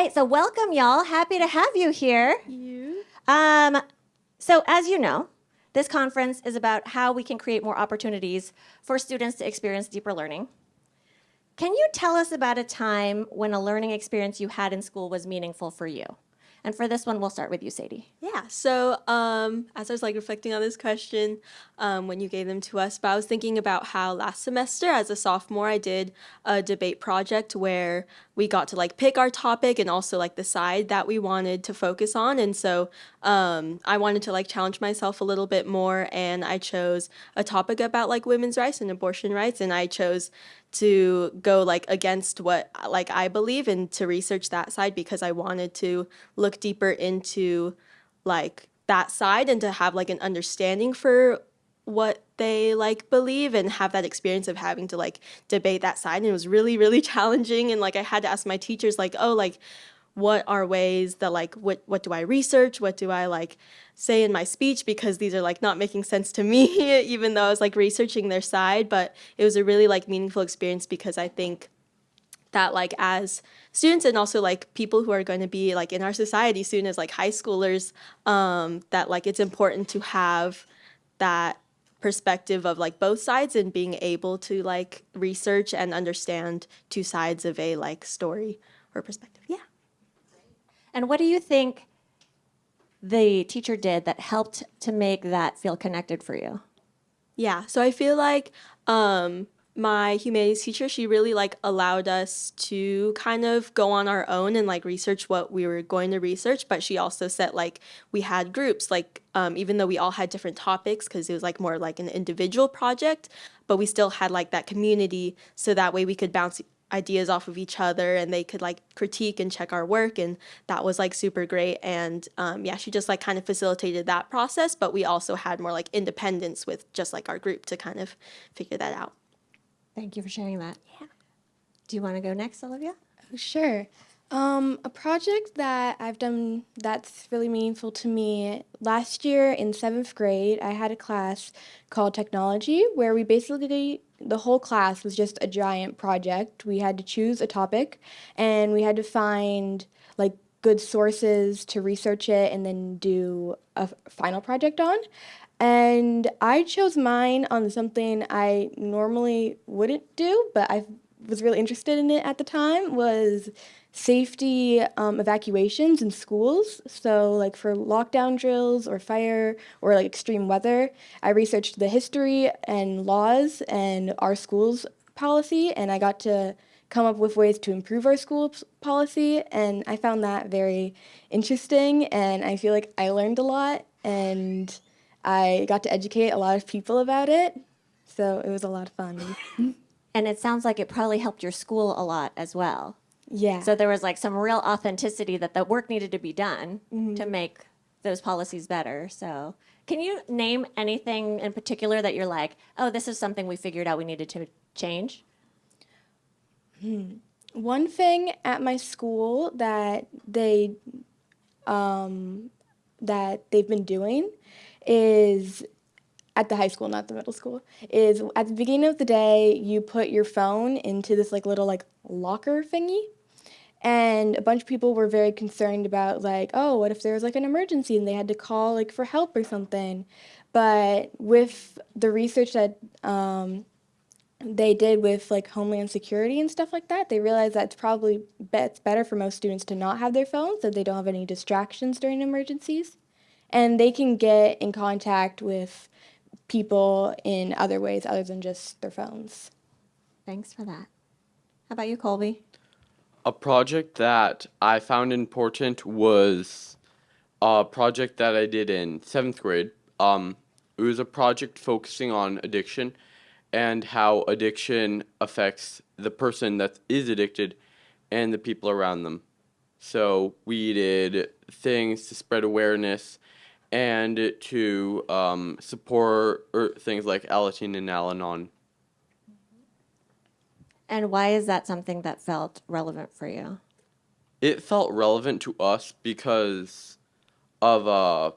right, so welcome, y'all. Happy to have you here. You? So as you know, this conference is about how we can create more opportunities for students to experience deeper learning. Can you tell us about a time when a learning experience you had in school was meaningful for you? And for this one, we'll start with you, Sadie. Yeah. So, as I was reflecting on this question, when you gave them to us, but I was thinking about how last semester, as a sophomore, I did a debate project where we got to pick our topic and also the side that we wanted to focus on. And so, I wanted to challenge myself a little bit more, and I chose a topic about women's rights and abortion rights, and I chose to go against what I believe and to research that side because I wanted to look deeper into that side and to have an understanding for what they believe and have that experience of having to debate that side. And it was really, really challenging, and I had to ask my teachers what are ways that what do I research, what do I say in my speech, because these are not making sense to me even though I was researching their side. But it was a really meaningful experience because I think that as students and also people who are going to be in our society soon as high schoolers, that it's important to have that perspective of both sides and being able to research and understand two sides of a story or perspective. Yeah. And what do you think the teacher did that helped to make that feel connected for you? Yeah, so I feel my humanities teacher, she really allowed us to kind of go on our own and research what we were going to research, but she also said we had groups even though we all had different topics because it was more an individual project, but we still had that community, so that way we could bounce ideas off of each other and they could critique and check our work, and that was super great. And yeah, she just kind of facilitated that process, but we also had more independence with just our group to kind of figure that out. Thank you for sharing that. Yeah. Do you want to go next, Olivia? Oh, sure. A project that I've done that's really meaningful to me, last year in 7th grade, I had a class called Technology where we basically, the whole class was just a giant project. We had to choose a topic and we had to find good sources to research it and then do a final project on. And I chose mine on something I normally wouldn't do, but I was really interested in it at the time, was safety evacuations in schools. So for lockdown drills or fire or extreme weather, I researched the history and laws and our school's policy, and I got to come up with ways to improve our school's policy, and I found that very interesting, and I feel I learned a lot, and I got to educate a lot of people about it, so it was a lot of fun. And it sounds like it probably helped your school a lot as well. Yeah. So there was some real authenticity that the work needed to be done to make those policies better. So can you name anything in particular that you're oh, this is something we figured out we needed to change? One thing at my school that they've been doing is, at the high school, not the middle school, is at the beginning of the day, you put your phone into this little locker thingy. And a bunch of people were very concerned about oh, what if there was an emergency and they had to call for help or something. But with the research that they did with Homeland Security and stuff like that, they realized that it's better for most students to not have their phones, so they don't have any distractions during emergencies. And they can get in contact with people in other ways other than just their phones. Thanks for that. How about you, Colby? A project that I found important was a project that I did in 7th grade. It was a project focusing on addiction and how addiction affects the person that is addicted and the people around them. So we did things to spread awareness and to support things like Alateen and Al-Anon. And why is that something that felt relevant for you? It felt relevant to us because of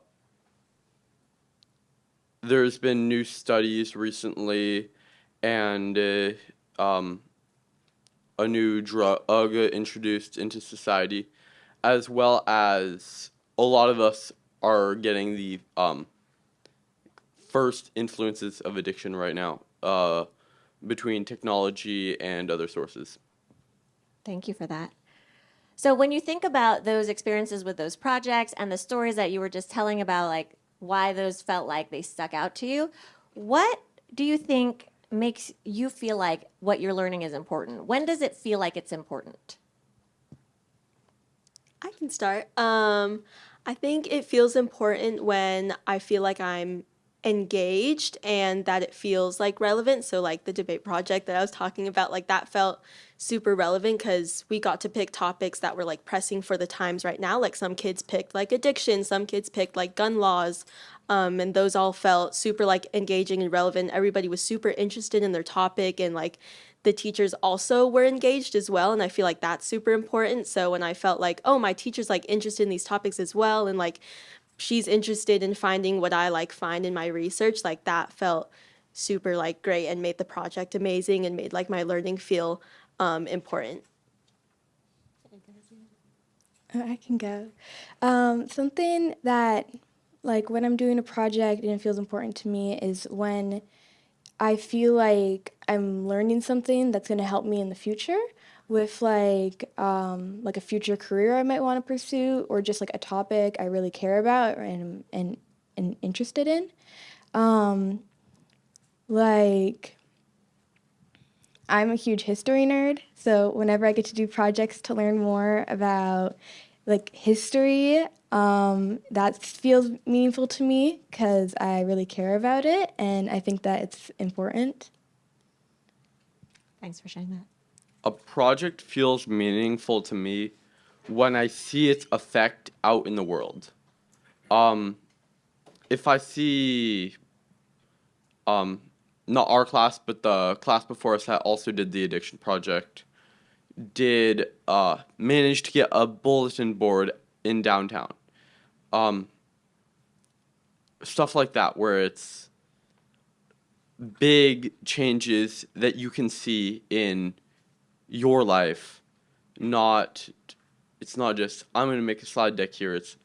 there's been new studies recently and a new drug introduced into society as well as a lot of us are getting the first influences of addiction right now between technology and other sources. Thank you for that. So when you think about those experiences with those projects and the stories that you were just telling about, like why those felt like they stuck out to you, what do you think makes you feel like what you're learning is important? When does it feel like it's important? I can start. I think it feels important when I feel like I'm engaged and that it feels like relevant. So like the debate project that I was talking about, like that felt super relevant because we got to pick topics that were like pressing for the times right now. Like some kids picked like addiction, some kids picked like gun laws. And those all felt super like engaging and relevant. Everybody was super interested in their topic, and like the teachers also were engaged as well, and I feel like that's super important. So when I felt like, oh, my teacher's like interested in these topics as well, and like she's interested in finding what I like find in my research, like that felt super like great and made the project amazing and made like my learning feel important. I can go. Something that, like, when I'm doing a project and it feels important to me is when I feel like I'm learning something that's going to help me in the future with like a future career I might want to pursue, or just like a topic I really care about and interested in. Um, like I'm a huge history nerd, so whenever I get to do projects to learn more about like history, that feels meaningful to me because I really care about it and I think that it's important. Thanks for sharing that. A project feels meaningful to me when I see its effect out in the world. If I see not our class, but the class before us that also did the addiction project, did manage to get a bulletin board in downtown. Stuff like that, where it's big changes that you can see in your life. It's not just, I'm going to make a slide deck here. It's,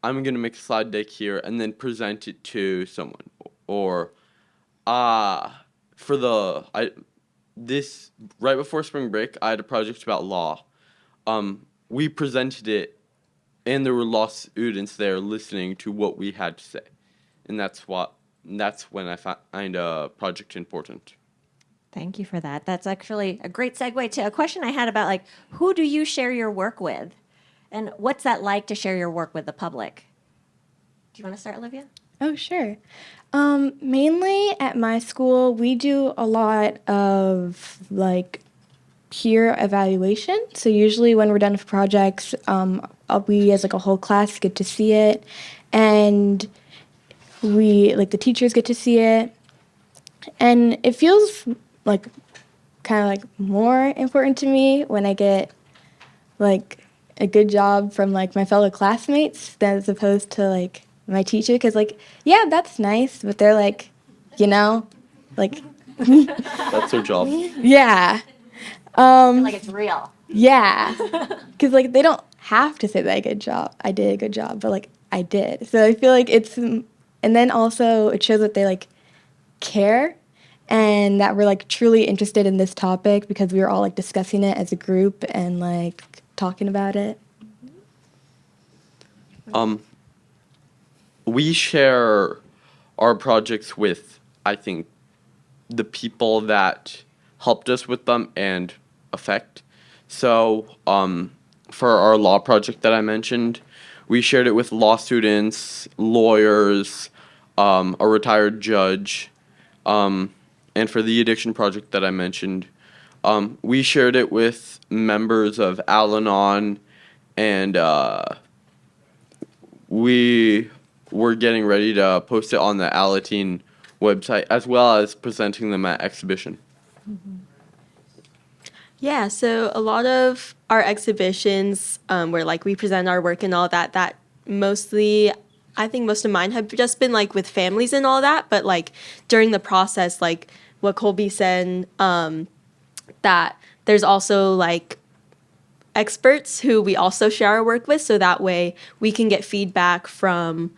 I'm going to make a slide deck here and then present it to someone. Or, this right before spring break, I had a project about law. We presented it, and there were law students there listening to what we had to say, and that's when I find a project important. Thank you for that. That's actually a great segue to a question I had about like who do you share your work with, and what's that like to share your work with the public? Do you want to start, Olivia? Oh, sure. Mainly at my school, we do a lot of like peer evaluation. So usually when we're done with projects, we as like a whole class get to see it, and we like the teachers get to see it, and it feels like kind of like more important to me when I get like a good job from like my fellow classmates than as opposed to like my teacher, because like yeah, that's nice, but they're like, you know, like That's their job. yeah, Like it's real. yeah, because like they don't have to say that I did a good job, but like I did. So I feel like it's, and then also it shows that they like care and that we're like truly interested in this topic because we were all like discussing it as a group and like talking about it. We share our projects with, I think, the people that helped us with them and affect. So, for our law project that I mentioned, we shared it with law students, lawyers, a retired judge, and for the addiction project that I mentioned, we shared it with members of Al-Anon, and we were getting ready to post it on the Alateen website, as well as presenting them at exhibition. Yeah, so a lot of our exhibitions where like we present our work and all that, that mostly, I think most of mine have just been like with families and all that, but like during the process, like what Colby said, that there's also like experts who we also share our work with, so that way we can get feedback from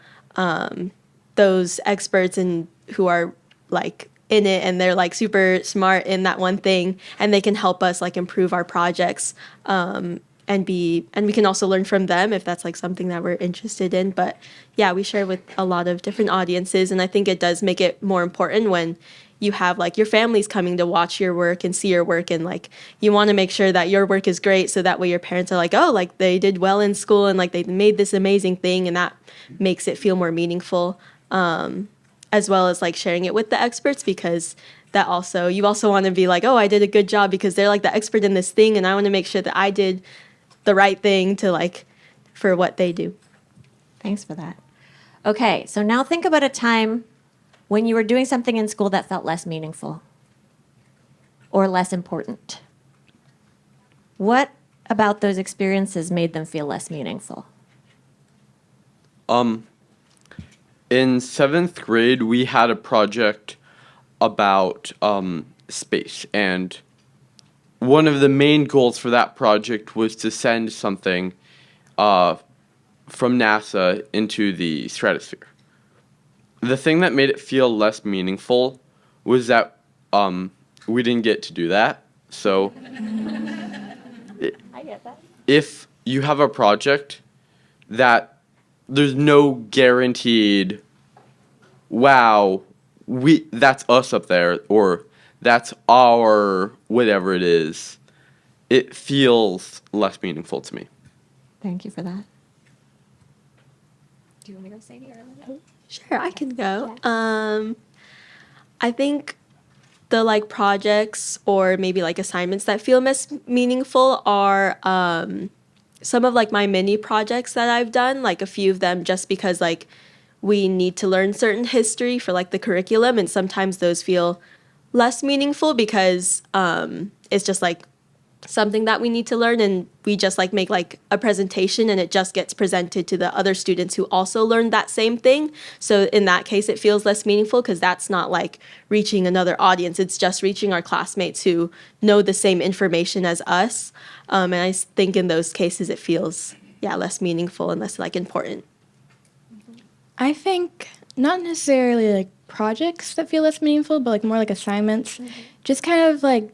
those experts and who are like in it and they're like super smart in that one thing, and they can help us like improve our projects, and we can also learn from them if that's like something that we're interested in. But yeah, we share with a lot of different audiences, and I think it does make it more important when you have like your families coming to watch your work and see your work, and like you want to make sure that your work is great, so that way your parents are like, oh, like they did well in school and like they made this amazing thing, and that makes it feel more meaningful, as well as like sharing it with the experts, because that also you also want to be like, oh, I did a good job because they're like the expert in this thing, and I want to make sure that I did the right thing to like for what they do. Thanks for that. Okay, so now think about a time when you were doing something in school that felt less meaningful or less important. What about those experiences made them feel less meaningful? In 7th grade, we had a project about space, and one of the main goals for that project was to send something from NASA into the stratosphere. The thing that made it feel less meaningful was that we didn't get to do that. So I get that. if you have a project that there's no guaranteed, wow, that's us up there, or that's our whatever it is, it feels less meaningful to me. Thank you for that. Do you want to go, Sadie? Or Sure, I can go. I think the like projects or maybe like assignments that feel most meaningful are some of like my mini projects that I've done, like a few of them just because like we need to learn certain history for like the curriculum, and sometimes those feel less meaningful because it's just like something that we need to learn, and we just like make like a presentation and it just gets presented to the other students who also learned that same thing. So in that case it feels less meaningful because that's not like reaching another audience, it's just reaching our classmates who know the same information as us, and I think in those cases it feels less meaningful and less like important. I think not necessarily like projects that feel less meaningful, but like more like assignments. Just kind of like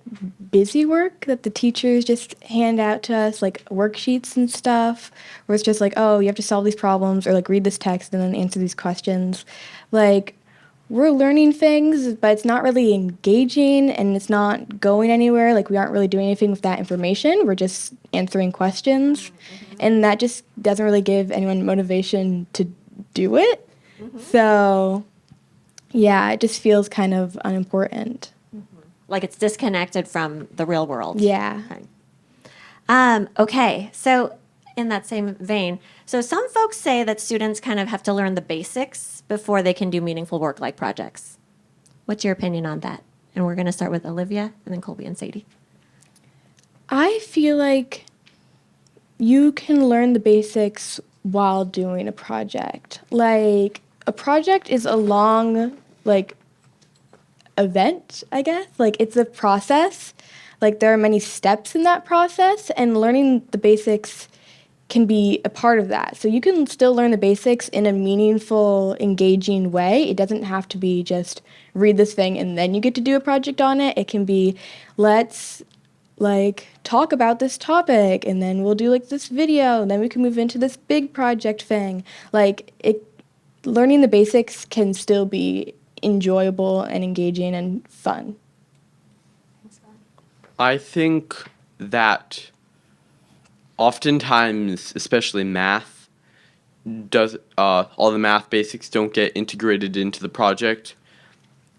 busy work that the teachers just hand out to us, like worksheets and stuff, where it's just like, oh, you have to solve these problems or like read this text and then answer these questions. Like, we're learning things, but it's not really engaging and it's not going anywhere. Like, we aren't really doing anything with that information. We're just answering questions. And that just doesn't really give anyone motivation to do it. So, yeah, it just feels kind of unimportant. like it's disconnected from the real world. Yeah. Okay, so in that same vein, so some folks say that students kind of have to learn the basics before they can do meaningful work like projects. What's your opinion on that? And we're going to start with Olivia and then Colby and Sadie. I feel like you can learn the basics while doing a project. Like, a project is a long, like, event, I guess. Like, it's a process. Like, there are many steps in that process, and learning the basics can be a part of that. So you can still learn the basics in a meaningful, engaging way. It doesn't have to be just read this thing and then you get to do a project on it. It can be, let's like talk about this topic and then we'll do like this video and then we can move into this big project thing. Like, learning the basics can still be enjoyable and engaging and fun. I think that oftentimes, especially math, all the math basics don't get integrated into the project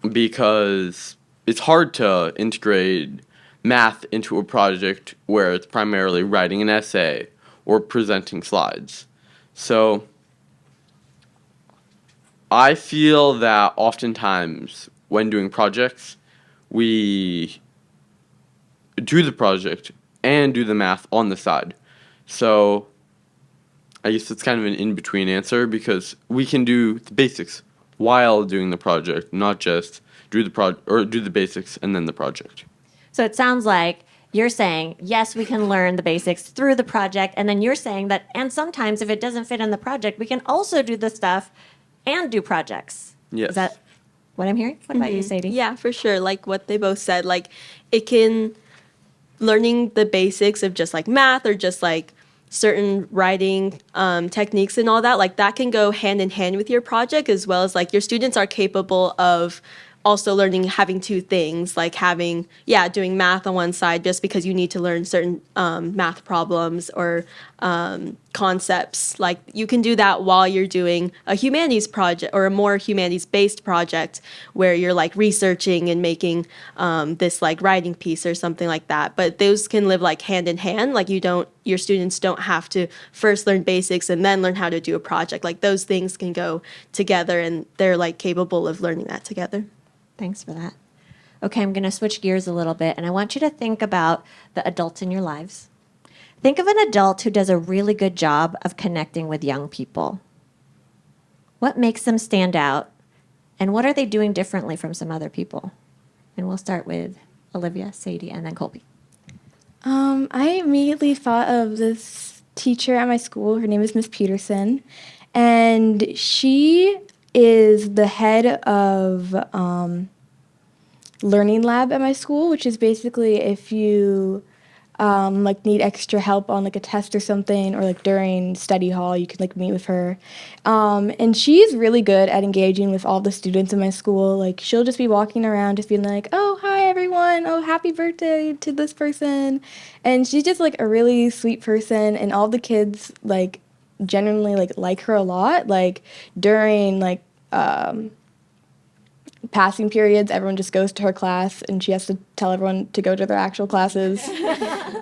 because it's hard to integrate math into a project where it's primarily writing an essay or presenting slides. So I feel that oftentimes when doing projects, we do the project and do the math on the side. So I guess it's kind of an in-between answer because we can do the basics while doing the project, not just do the basics and then the project. So it sounds like you're saying, yes, we can learn the basics through the project. And then you're saying that, and sometimes if it doesn't fit in the project, we can also do the stuff and do projects. Yes. Is that what I'm hearing? What about you, Sadie? Yeah, for sure. Like what they both said, like it can learning the basics of just like math or just like certain writing techniques and all that, like that can go hand in hand with your project, as well as like your students are capable of also learning having two things, like having, yeah, doing math on one side just because you need to learn certain math problems or concepts. Like you can do that while you're doing a humanities project or a more humanities based project where you're like researching and making this like writing piece or something like that. But those can live like hand in hand. Like your students don't have to first learn basics and then learn how to do a project. Like those things can go together and they're like capable of learning that together. Thanks for that. Okay, I'm going to switch gears a little bit, and I want you to think about the adults in your lives. Think of an adult who does a really good job of connecting with young people. What makes them stand out, and what are they doing differently from some other people? And we'll start with Olivia, Sadie, and then Colby. I immediately thought of this teacher at my school. Her name is Miss Peterson, and she is the head of learning lab at my school, which is basically if you like need extra help on like a test or something, or like during study hall, you can like meet with her. And she's really good at engaging with all the students in my school. Like she'll just be walking around just being like, oh, hi everyone, oh, happy birthday to this person. And she's just like a really sweet person, and all the kids like genuinely like her a lot. Like during like passing periods, everyone just goes to her class and she has to tell everyone to go to their actual classes.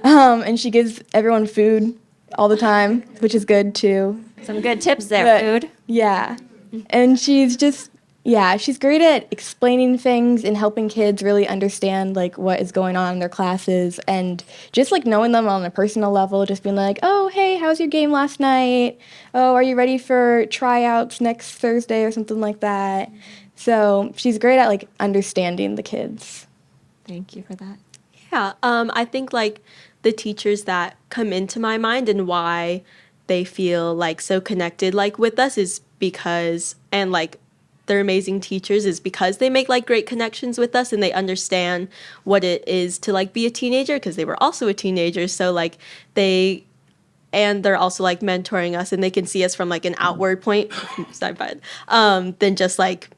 And she gives everyone food all the time, which is good too. Some good tips there, But, food. Yeah. And she's just, yeah, she's great at explaining things and helping kids really understand like what is going on in their classes, and just like knowing them on a personal level, just being like, oh, hey, how was your game last night? Oh, are you ready for tryouts next Thursday or something like that? So she's great at like understanding the kids. Thank you for that. Yeah, I think like the teachers that come into my mind and why they feel like so connected like with us is because, and like they're amazing teachers is because they make like great connections with us and they understand what it is to like be a teenager, because they were also a teenager. So like they're also like mentoring us and they can see us from like an outward point than just like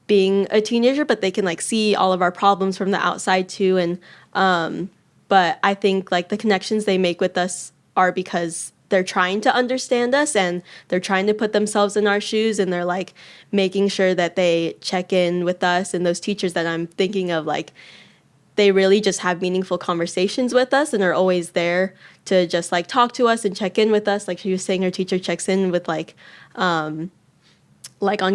being a teenager, but they can like see all of our problems from the outside too. And but I think like the connections they make with us are because they're trying to understand us and they're trying to put themselves in our shoes, and they're like making sure that they check in with us. And those teachers that I'm thinking of, like they really just have meaningful conversations with us and are always there to just like talk to us and check in with us. Like she was saying, her teacher checks in with like on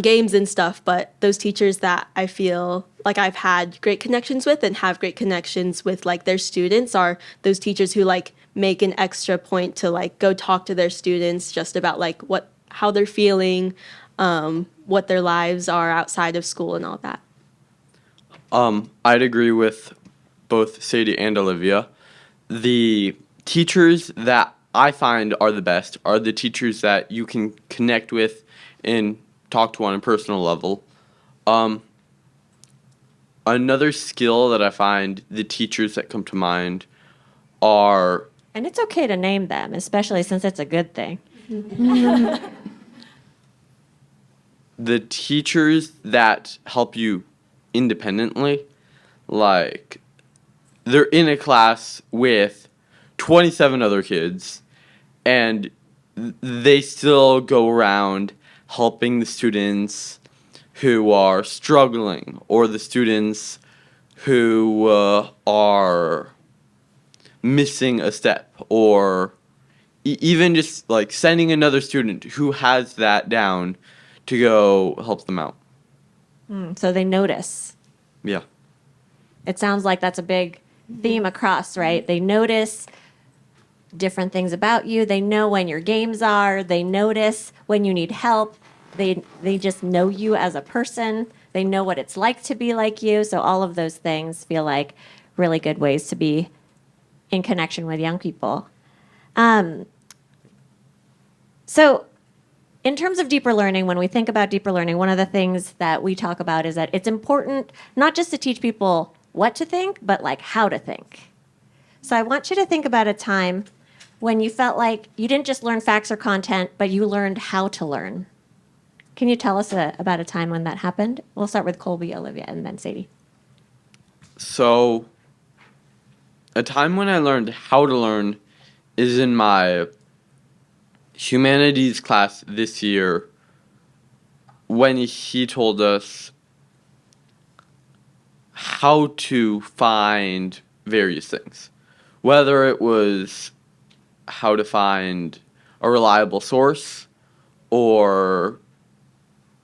games and stuff. But those teachers that I feel like I've had great connections with and have great connections with like their students are those teachers who like make an extra point to like go talk to their students just about like how they're feeling, what their lives are outside of school and all that. I'd agree with both Sadie and Olivia. The teachers that I find are the best are the teachers that you can connect with and talk to on a personal level. Another skill that I find the teachers that come to mind are... And it's okay to name them, especially since it's a good thing. the teachers that help you independently. Like, they're in a class with 27 other kids, and they still go around helping the students who are struggling, or the students who are missing a step, or even just like sending another student who has that down to go help them out. So they notice. Yeah. It sounds like that's a big theme across, right? They notice different things about you. They know when your games are. They notice when you need help. They just know you as a person. They know what it's like to be like you. So all of those things feel like really good ways to be in connection with young people. So in terms of deeper learning, when we think about deeper learning, one of the things that we talk about is that it's important not just to teach people what to think, but like how to think. So I want you to think about a time when you felt like you didn't just learn facts or content, but you learned how to learn. Can you tell us about a time when that happened? We'll start with Colby, Olivia, and then Sadie. So, a time when I learned how to learn is in my humanities class this year when he told us how to find various things. Whether it was how to find a reliable source or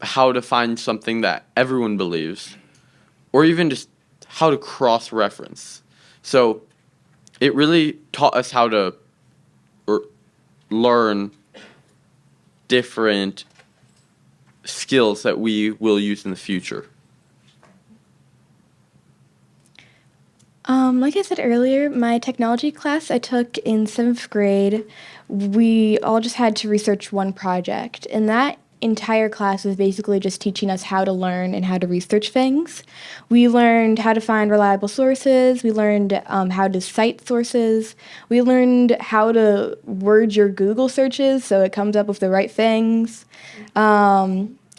how to find something that everyone believes, or even just how to cross-reference. So it really taught us how to learn different skills that we will use in the future. Like I said earlier, my technology class I took in 7th grade, we all just had to research one project. And that entire class was basically just teaching us how to learn and how to research things. We learned how to find reliable sources. We learned how to cite sources. We learned how to word your Google searches so it comes up with the right things.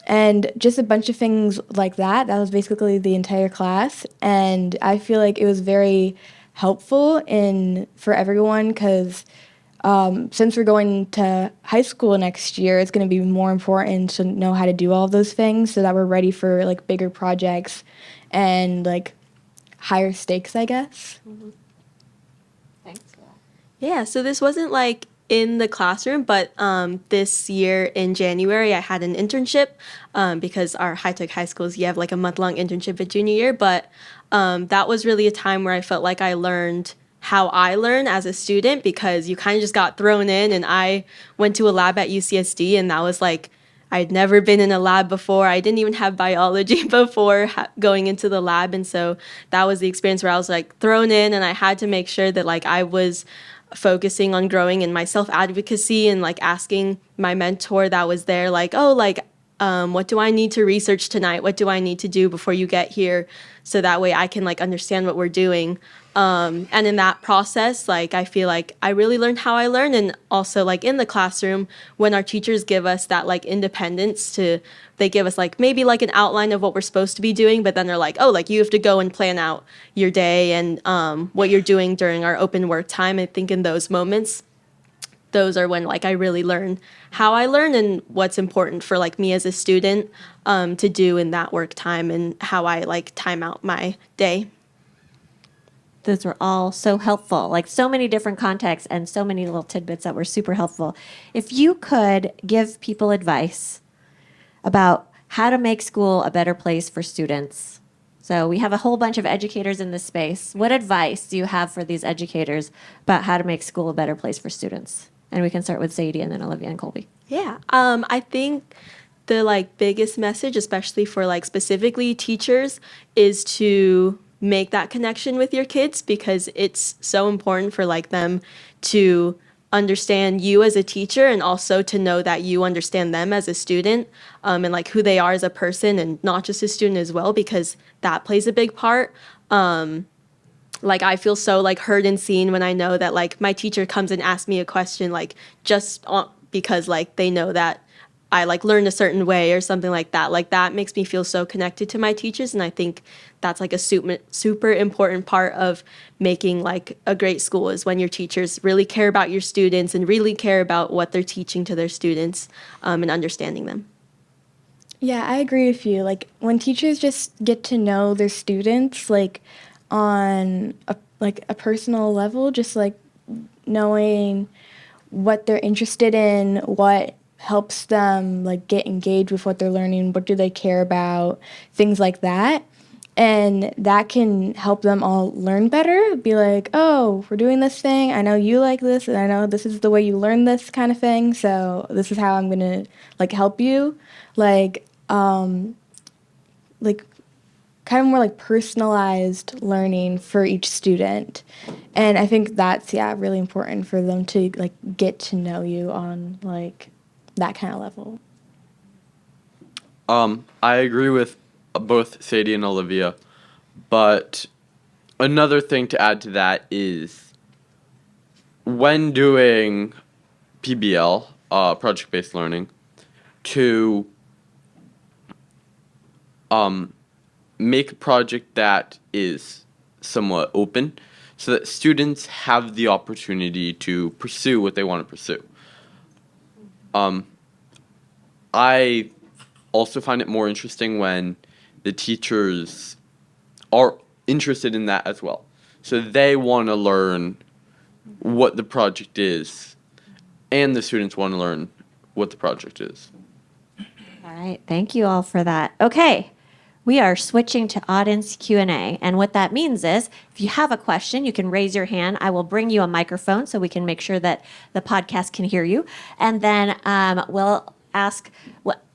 And just a bunch of things like that. That was basically the entire class. And I feel like it was very helpful for everyone because since we're going to high school next year, it's going to be more important to know how to do all those things so that we're ready for like bigger projects and like higher stakes, I guess. Thanks. Yeah, so this wasn't like in the classroom, but this year in January, I had an internship because our high-tech high schools, you have like a month-long internship at junior year, but that was really a time where I felt like I learned how I learn as a student because you kind of just got thrown in, and I went to a lab at UCSD, and that was like, I'd never been in a lab before. I didn't even have biology before going into the lab, and so that was the experience where I was like thrown in, and I had to make sure that like I was focusing on growing in my self-advocacy and like asking my mentor that was there like, oh, like what do I need to research tonight? What do I need to do before you get here? So that way I can like understand what we're doing. And in that process, like I feel like I really learned how I learn, and also like in the classroom when our teachers give us that like independence they give us like maybe like an outline of what we're supposed to be doing, but then they're like, oh, like you have to go and plan out your day and what you're doing during our open work time. I think in those moments, those are when like I really learn how I learn and what's important for like me as a student to do in that work time and how I like time out my day. Those were all so helpful, like so many different contexts and so many little tidbits that were super helpful. If you could give people advice about how to make school a better place for students. So we have a whole bunch of educators in this space. What advice do you have for these educators about how to make school a better place for students? And we can start with Sadie and then Olivia and Colby. Yeah, I think the like biggest message, especially for like specifically teachers, is to make that connection with your kids because it's so important for like them to understand you as a teacher and also to know that you understand them as a student and like who they are as a person and not just a student as well, because that plays a big part. Like I feel so like heard and seen when I know that like my teacher comes and asks me a question like just because like they know that I like learned a certain way or something like that. Like that makes me feel so connected to my teachers, and I think that's like a super important part of making like a great school is when your teachers really care about your students and really care about what they're teaching to their students and understanding them. Yeah, I agree with you. Like when teachers just get to know their students like on a personal level, just like knowing what they're interested in, what helps them like get engaged with what they're learning, what do they care about, things like that. And that can help them all learn better. Be like, oh, we're doing this thing. I know you like this, and I know this is the way you learn this kind of thing. So this is how I'm gonna like help you. Like, like kind of more like personalized learning for each student. And I think that's, really important for them to like get to know you on like that kind of level. I agree with both Sadie and Olivia, but another thing to add to that is when doing PBL, project-based learning, to make a project that is somewhat open so that students have the opportunity to pursue what they want to pursue. I also find it more interesting when the teachers are interested in that as well. So they want to learn what the project is, and the students want to learn what the project is. All right, thank you all for that. Okay, we are switching to audience Q&A, and what that means is if you have a question, you can raise your hand. I will bring you a microphone so we can make sure that the podcast can hear you, and then we'll ask.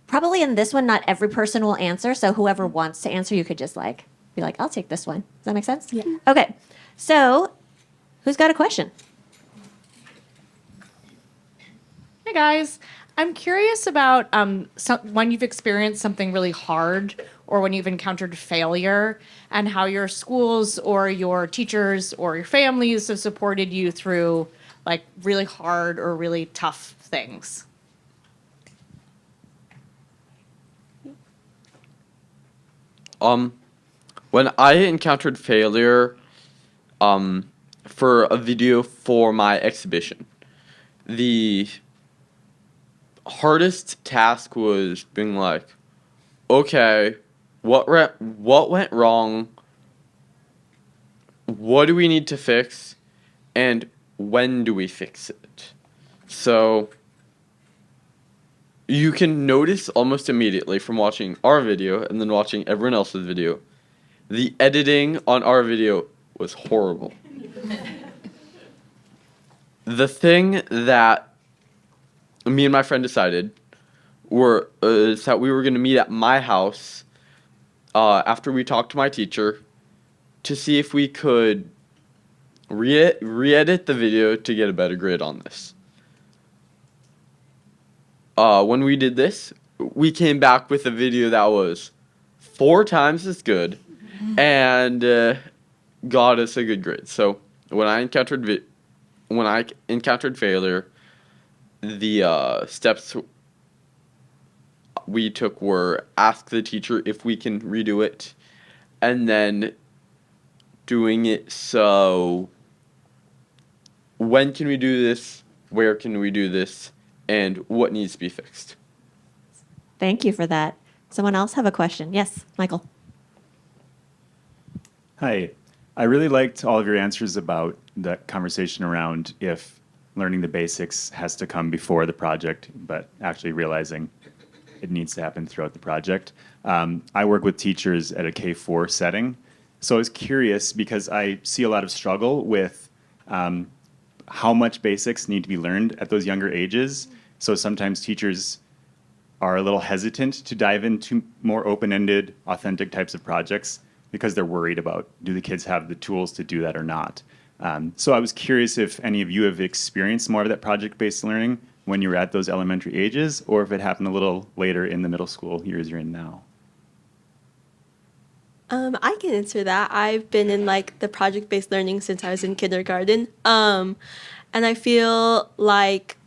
Probably in this one, not every person will answer, so whoever wants to answer, you could just like be like, "I'll take this one." Does that make sense? Yeah. Okay, so who's got a question? Hey guys, I'm curious about when you've experienced something really hard or when you've encountered failure and how your schools or your teachers or your families have supported you through like really hard or really tough things. When I encountered failure, for a video for my exhibition, the hardest task was being like, okay, what went wrong? What do we need to fix? And when do we fix it? So you can notice almost immediately from watching our video and then watching everyone else's video, the editing on our video was horrible. The thing that me and my friend decided is that we were going to meet at my house after we talked to my teacher to see if we could re-edit the video to get a better grade on this. When we did this, we came back with a video that was 4 times as good and got us a good grade. So when I encountered failure, the steps we took were ask the teacher if we can redo it, and then doing it so when can we do this, where can we do this, and what needs to be fixed. Thank you for that. Someone else have a question? Yes, Michael. Hi. I really liked all of your answers about the conversation around if learning the basics has to come before the project, but actually realizing it needs to happen throughout the project. I work with teachers at a K-4 setting, so I was curious because I see a lot of struggle with how much basics need to be learned at those younger ages. So sometimes teachers are a little hesitant to dive into more open-ended, authentic types of projects because they're worried about, do the kids have the tools to do that or not? So I was curious if any of you have experienced more of that project-based learning when you were at those elementary ages, or if it happened a little later in the middle school years you're in now. I can answer that. I've been in like the project-based learning since I was in kindergarten. And I feel like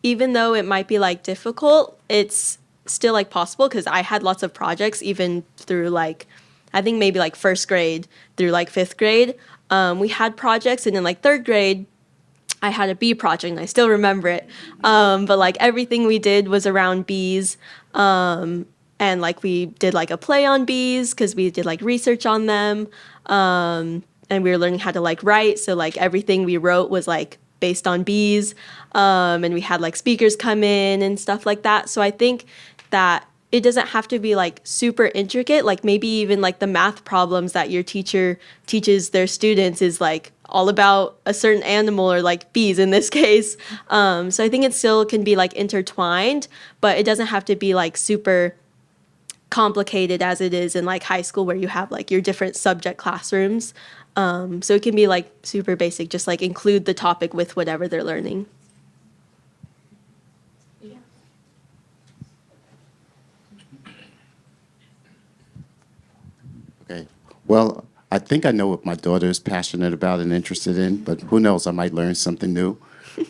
even though it might be like difficult, it's still like possible because I had lots of projects even through like, I think maybe like first grade through like fifth grade. We had projects, and in like third grade, I had a bee project and I still remember it. But like everything we did was around bees. And like we did like a play on bees because we did like research on them. And we were learning how to like write. So like everything we wrote was like based on bees. And we had like speakers come in and stuff like that. So I think that it doesn't have to be like super intricate. Like maybe even like the math problems that your teacher teaches their students is like all about a certain animal or like bees in this case. So I think it still can be like intertwined, but it doesn't have to be like super complicated as it is in like high school where you have like your different subject classrooms. So it can be like super basic, just like include the topic with whatever they're learning. Okay. Well, I think I know what my daughter is passionate about and interested in, but who knows? I might learn something new.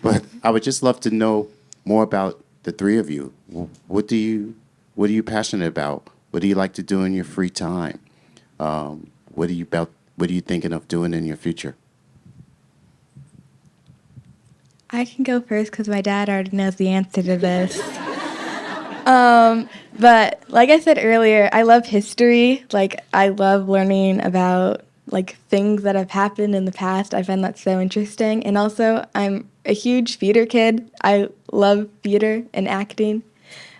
But I would just love to know more about the three of you. What are you passionate about? What do you like to do in your free time? What are you thinking of doing in your future? I can go first because my dad already knows the answer to this. But like I said earlier, I love history. Like, I love learning about like things that have happened in the past. I find that so interesting. And also, I'm a huge theater kid. I love theater and acting.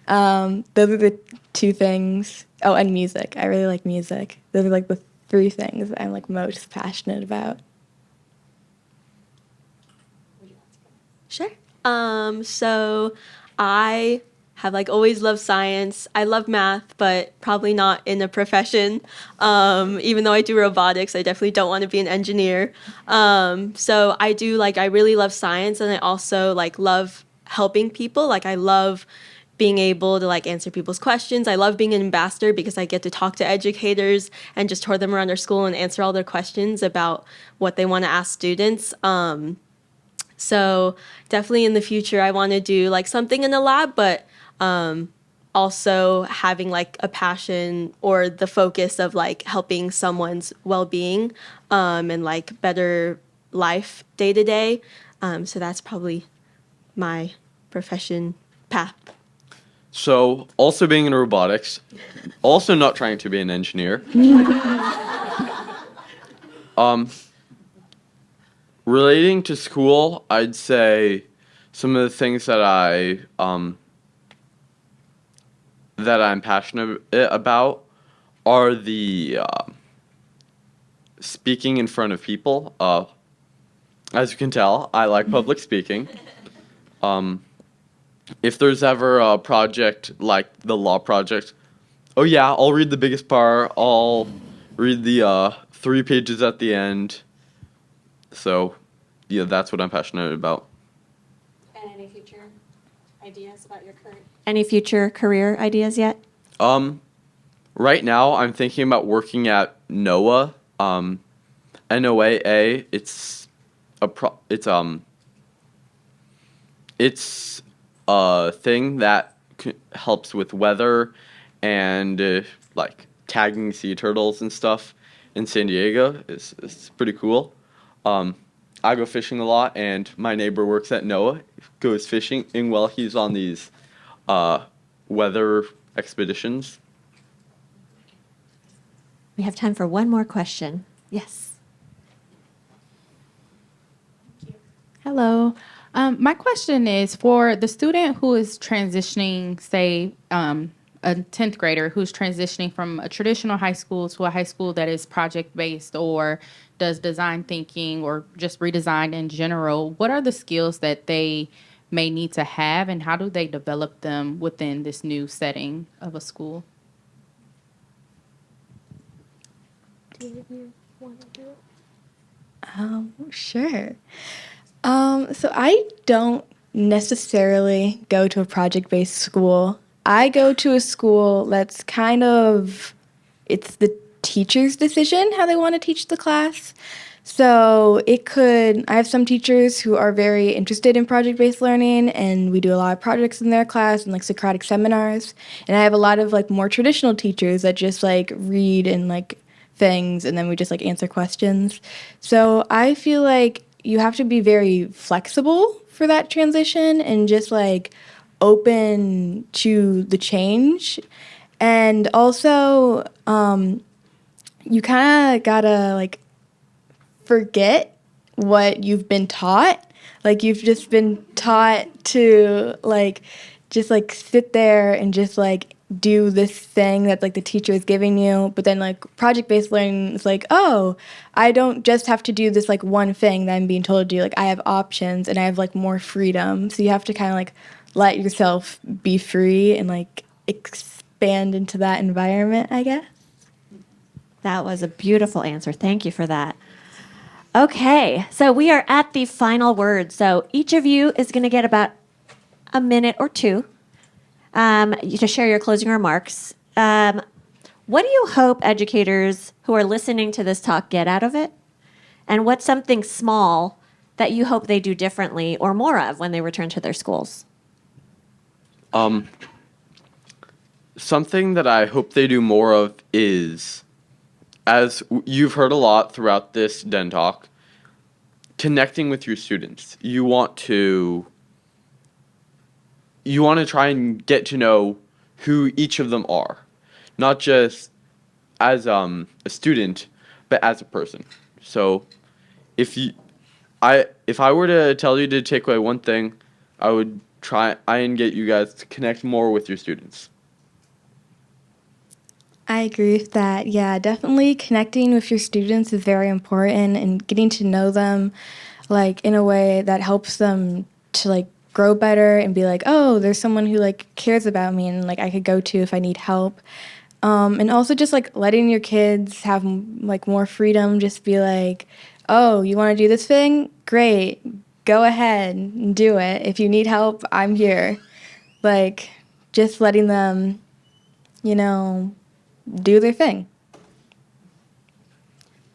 Those are the two things. Oh, and music. I really like music. Those are like the three things I'm like most passionate about. Sure. So I have like always loved science. I love math, but probably not in a profession. Even though I do robotics, I definitely don't want to be an engineer. So I really love science, and I also like love helping people. Like I love being able to like answer people's questions. I love being an ambassador because I get to talk to educators and just tour them around our school and answer all their questions about what they want to ask students. So definitely in the future, I want to do like something in the lab, but also having like a passion or the focus of like helping someone's well-being and like better life day to day. So that's probably my profession path. So, also being in robotics, also not trying to be an engineer. Relating to school, I'd say some of the things that I'm passionate about are the speaking in front of people. As you can tell, I like public speaking. If there's ever a project like the law project, oh yeah, I'll read the biggest part. I'll read the 3 pages at the end. So, yeah, that's what I'm passionate about. And any future ideas about your current? Any future career ideas yet? Right now I'm thinking about working at NOAA. NOAA. It's a thing that helps with weather and like tagging sea turtles and stuff in San Diego. It's pretty cool. I go fishing a lot, and my neighbor works at NOAA, goes fishing, and while he's on these weather expeditions. We have time for one more question. Yes. Hello. My question is for the student who is transitioning, say, a 10th grader who's transitioning from a traditional high school to a high school that is project-based or does design thinking or just redesign in general, what are the skills that they may need to have, and how do they develop them within this new setting of a school? Sure. So I don't necessarily go to a project-based school. I go to a school that's it's the teacher's decision how they want to teach the class. So I have some teachers who are very interested in project-based learning, and we do a lot of projects in their class and like Socratic seminars. And I have a lot of like more traditional teachers that just like read and like things, and then we just like answer questions. So I feel like you have to be very flexible for that transition and just like open to the change. And also, you kind of gotta like forget what you've been taught. Like you've just been taught to like just like sit there and just like do this thing that like the teacher is giving you, but then like project-based learning is like, oh, I don't just have to do this like one thing that I'm being told to do. Like I have options and I have like more freedom. So you have to kind of like let yourself be free and like expand into that environment, I guess. That was a beautiful answer. Thank you for that. Okay, so we are at the final word. So each of you is going to get about a minute or two to share your closing remarks. What do you hope educators who are listening to this talk get out of it? And what's something small that you hope they do differently or more of when they return to their schools? Something that I hope they do more of is, as you've heard a lot throughout this Den Talk, connecting with your students. You want to try and get to know who each of them are, not just as a student, but as a person. So, if I were to tell you to take away one thing, I would try and get you guys to connect more with your students. I agree with that. Yeah, definitely connecting with your students is very important and getting to know them like in a way that helps them to like grow better and be like, oh, there's someone who like cares about me and like I could go to if I need help. And also just like letting your kids have like more freedom, just be like, oh, you want to do this thing? Great. Go ahead and do it. If you need help, I'm here. Like just letting them, you know, do their thing.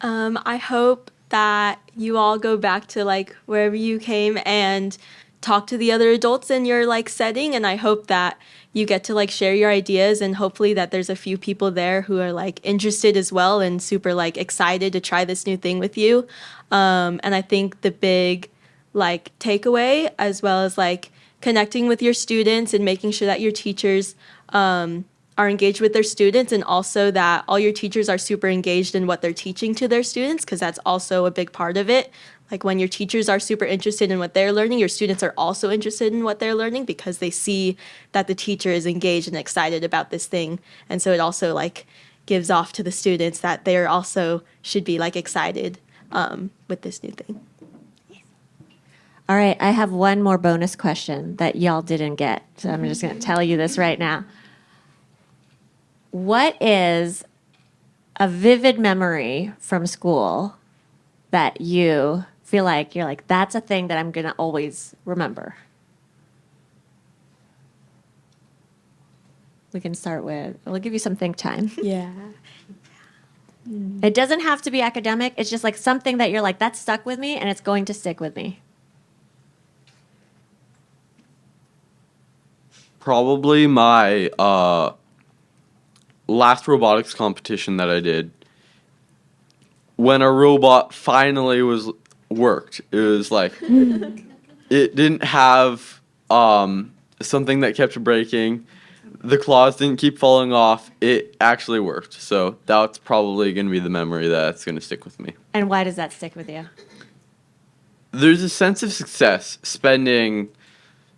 I hope that you all go back to like wherever you came and talk to the other adults in your like setting, and I hope that you get to like share your ideas, and hopefully that there's a few people there who are like interested as well and super like excited to try this new thing with you. And I think the big like takeaway, as well as like connecting with your students and making sure that your teachers are engaged with their students, and also that all your teachers are super engaged in what they're teaching to their students, because that's also a big part of it. Like when your teachers are super interested in what they're learning, your students are also interested in what they're learning because they see that the teacher is engaged and excited about this thing. And so it also like gives off to the students that they're also should be like excited with this new thing. All right, I have one more bonus question that y'all didn't get. So I'm just going to tell you this right now. What is a vivid memory from school that you feel like you're like, that's a thing that I'm going to always remember? We can start with, we'll give you some think time. Yeah. It doesn't have to be academic. It's just like something that you're like, that stuck with me and it's going to stick with me. Probably my last robotics competition that I did, when a robot finally worked. It was like it didn't have something that kept breaking. The claws didn't keep falling off. It actually worked. So that's probably going to be the memory that's going to stick with me. And why does that stick with you? There's a sense of success spending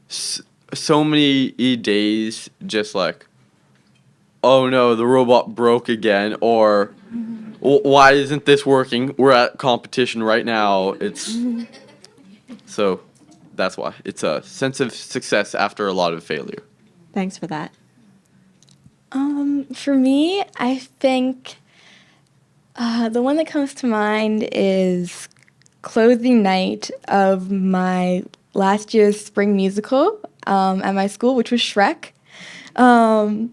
so many days just like, oh no, the robot broke again, or why isn't this working? We're at competition right now. So that's why. It's a sense of success after a lot of failure. Thanks for that. For me, I think the one that comes to mind is closing night of my last year's spring musical at my school, which was Shrek. And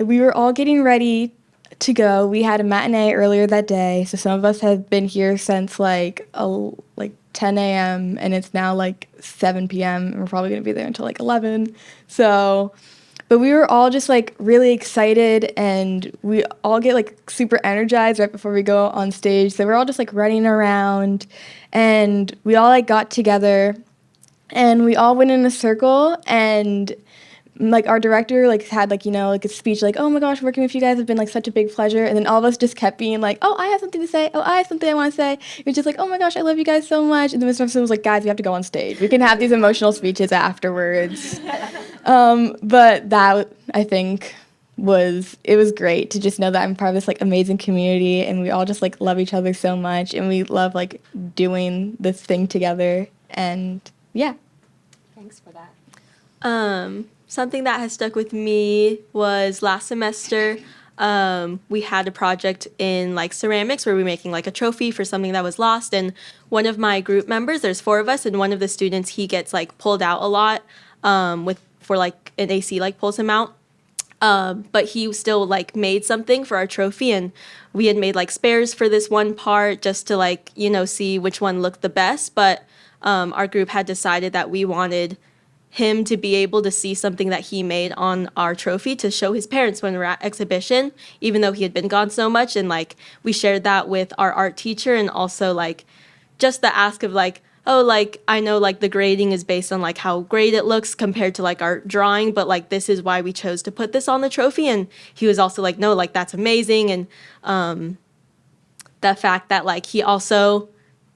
we were all getting ready to go. We had a matinee earlier that day, so some of us have been here since like 10 a.m. and it's now like 7 p.m. and we're probably gonna be there until like 11. So, but we were all just like really excited, and we all get like super energized right before we go on stage. So we're all just like running around, and we all like got together, and we all went in a circle, and like our director like had like, you know, like a speech like, oh my gosh, working with you guys has been like such a big pleasure, and then all of us just kept being like, oh, I have something to say, oh, I have something I want to say. It was just like, oh my gosh, I love you guys so much. And then Mr. was like, guys, we have to go on stage, we can have these emotional speeches afterwards. But that, I think, it was great to just know that I'm part of this like amazing community, and we all just like love each other so much, and we love like doing this thing together. And yeah. Thanks for that. Something that has stuck with me was last semester. We had a project in like ceramics where we were making like a trophy for something that was lost. And one of my group members, there's 4 of us, and one of the students, he gets like pulled out a lot for like an AC like pulls him out. But he still like made something for our trophy, and we had made like spares for this one part just to like, you know, see which one looked the best. But our group had decided that we wanted him to be able to see something that he made on our trophy to show his parents when we were at exhibition, even though he had been gone so much. And like we shared that with our art teacher, and also like just the ask of like, oh, like I know like the grading is based on like how great it looks compared to like our drawing, but like this is why we chose to put this on the trophy. And he was also like, no, like that's amazing. And the fact that like he also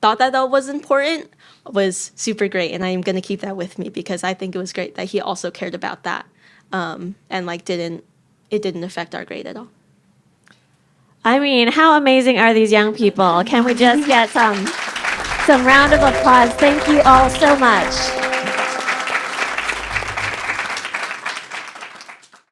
thought that that was important was super great, and I'm gonna keep that with me because I think it was great that he also cared about that, and like it didn't affect our grade at all. I mean, how amazing are these young people? Can we just get some round of applause? Thank you all so much.